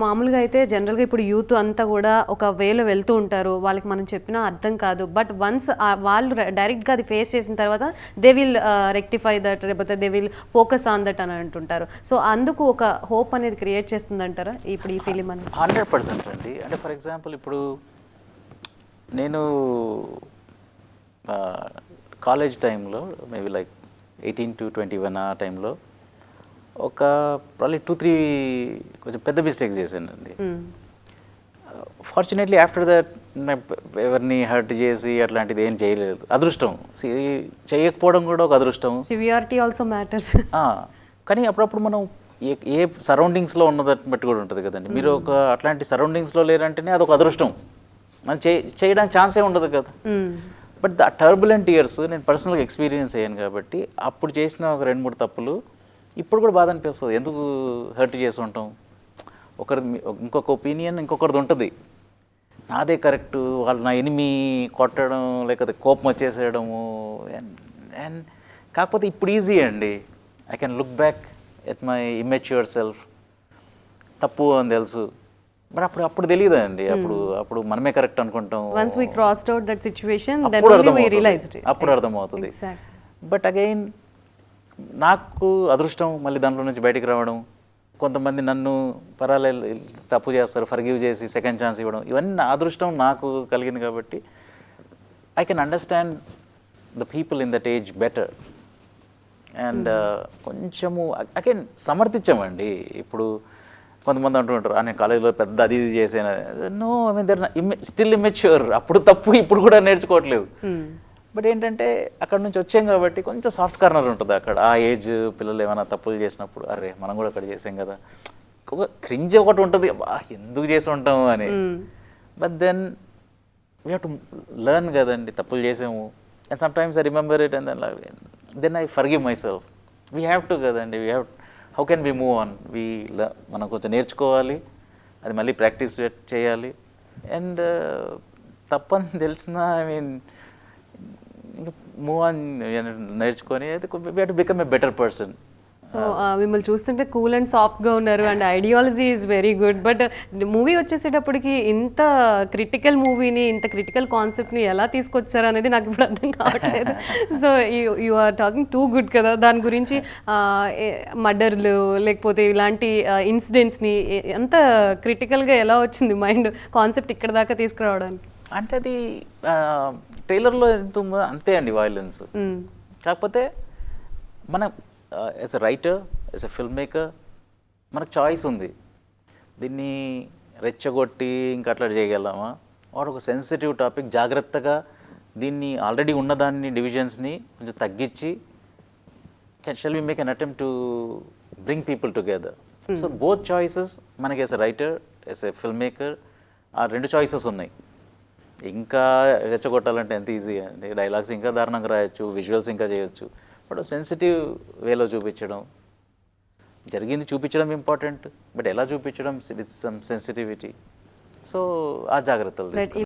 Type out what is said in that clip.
మామూలుగా అయితే జనరల్‌గా ఇప్పుడు యూత్ అంతా గూడా ఒక వేలో వెళ్తూ ఉంటారు. వాళ్ళకి మనం చెప్పినా అర్థం కాదు. బట్ వన్స్ వాళ్ళు డైరెక్ట్‌గా అది ఫేస్ చేసిన తర్వాత దే విల్ రెక్టిఫై దట్, లేకపోతే they will focus on that అని అంటుంటారు. సో అందుకు ఒక హోప్ అనేది క్రియేట్ చేస్తుందంటారా ఇప్పుడు ఈ ఫిలిం అనేది? 100% అండి. అంటే ఫర్ ఎగ్జాంపుల్ ఇప్పుడు నేను కాలేజ్ టైంలో మేబీ లైక్ 18 to 21 ఆ టైంలో ఒక ప్రాబ్లీ 2-3 కొంచెం పెద్ద మిస్టేక్స్ చేశానండి. ఫార్చునేట్లీ ఆఫ్టర్ దట్ ఎవరిని హర్ట్ చేసి అట్లాంటిది ఏం చేయలేదు. అదృష్టం చేయకపోవడం కూడా ఒక అదృష్టం. Severity also matters. కానీ అప్పుడప్పుడు మనం ఏ సరౌండింగ్స్లో ఉన్నదాన్ని బట్టి కూడా ఉంటుంది కదండి. మీరు ఒక అట్లాంటి సరౌండింగ్స్లో లేరంటేనే అదొక అదృష్టం. మనం చేయడానికి ఛాన్సే ఉండదు కదా. బట్ ద టర్బులెంట్ ఇయర్స్ నేను పర్సనల్గా ఎక్స్పీరియన్స్ అయ్యాను కాబట్టి అప్పుడు చేసిన ఒక 2-3 తప్పులు ఇప్పుడు కూడా బాధ అనిపిస్తుంది. ఎందుకు హర్ట్ చేసి ఉంటాం? ఇంకొక ఒపీనియన్ ఇంకొకరిది ఉంటుంది. నాదే కరెక్ట్, వాళ్ళు నా ఎనిమి కొట్టడం లేకపోతే కోపం వచ్చేసేయడము. అండ్ కాకపోతే ఇప్పుడు ఈజీ అండి. I can look back at my immature self. తప్పు అని తెలుసు, బట్ అప్పుడు తెలియదు అండి. అప్పుడు మనమే కరెక్ట్ అనుకుంటాం. అప్పుడు అర్థమవుతుంది. బట్ అగైన్ నాకు అదృష్టం మళ్ళీ దాంట్లో నుంచి బయటికి రావడం, కొంతమంది నన్ను పర్వాలేదు తప్పు చేస్తారు ఫర్గివ్ చేసి సెకండ్ ఛాన్స్ ఇవ్వడం, ఇవన్నీ నా అదృష్టం నాకు కలిగింది కాబట్టి I can understand the people in that age better. And కొంచెము అగైన్ సమర్థించామండి. ఇప్పుడు కొంతమంది అంటుంటారు నేను కాలేజీలో పెద్ద అది ఇది చేసాను. No, I mean they're still immature. అప్పుడు తప్పు ఇప్పుడు కూడా నేర్చుకోవట్లేదు. బట్ ఏంటంటే అక్కడ నుంచి వచ్చాం కాబట్టి కొంచెం సాఫ్ట్ కార్నర్ ఉంటుంది అక్కడ. ఆ ఏజ్ పిల్లలు ఏమైనా తప్పులు చేసినప్పుడు అరే మనం కూడా అక్కడ చేసాం కదా, ఒక క్రింజ్ ఒకటి ఉంటుంది, ఎందుకు చేసి ఉంటాము అని. But then we have to learn కదండి, తప్పులు చేసాము. And sometimes I remember it and then I forgive myself. We have to కదండి, we have how can we move on. మనం కొంచెం నేర్చుకోవాలి, అది మళ్ళీ ప్రాక్టీస్ చేయాలి. అండ్ తప్పని తెలిసిన ఐ మీన్ ఇంకా మూవ్ ఆన్ నేర్చుకొని అయితే we have to become a better person. So మిమ్మల్ని చూస్తుంటే కూల్ అండ్ సాఫ్ట్గా ఉన్నారు and ideology is very good. But movie వచ్చేసేటప్పటికి ఇంత క్రిటికల్ మూవీని, ఇంత క్రిటికల్ కాన్సెప్ట్ని ఎలా తీసుకొచ్చారు అనేది నాకు ఇప్పుడు అర్థం కావట్లేదు. So you are talking too good కదా. దాని గురించి మర్డర్లు లేకపోతే ఇలాంటి ఇన్సిడెంట్స్ని ఎంత క్రిటికల్గా ఎలా వచ్చింది మైండ్ కాన్సెప్ట్ ఇక్కడ దాకా తీసుకురావడానికి? అంటే అది ట్రైలర్లో ఎంత ఉందో అంతే అండి వైలెన్స్. కాకపోతే మనం as a writer, as a film maker మనకు చాయిస్ ఉంది. దీన్ని రెచ్చగొట్టి ఇంకా అట్లా చేయగలమా, వాడు ఒక సెన్సిటివ్ టాపిక్ జాగ్రత్తగా దీన్ని ఆల్రెడీ ఉన్నదాన్ని డివిజన్స్ని కొంచెం తగ్గించి shall we make an attempt to bring people together. So both choices మనకి as a writer, as a filmmaker ఆ 2 చాయిసెస్ ఉన్నాయి. ఇంకా రెచ్చగొట్టాలంటే ఎంత ఈజీ అండి, డైలాగ్స్ ఇంకా దారుణంగా రాయొచ్చు, విజువల్స్ ఇంకా చేయొచ్చు. బట్ సెన్సిటివ్ వేలో చూపించడం, జరిగింది చూపించడం ఇంపార్టెంట్, బట్ ఎలా చూపించడం విత్ సమ్ సెన్సిటివిటీ. సో ఆ జాగ్రత్తలు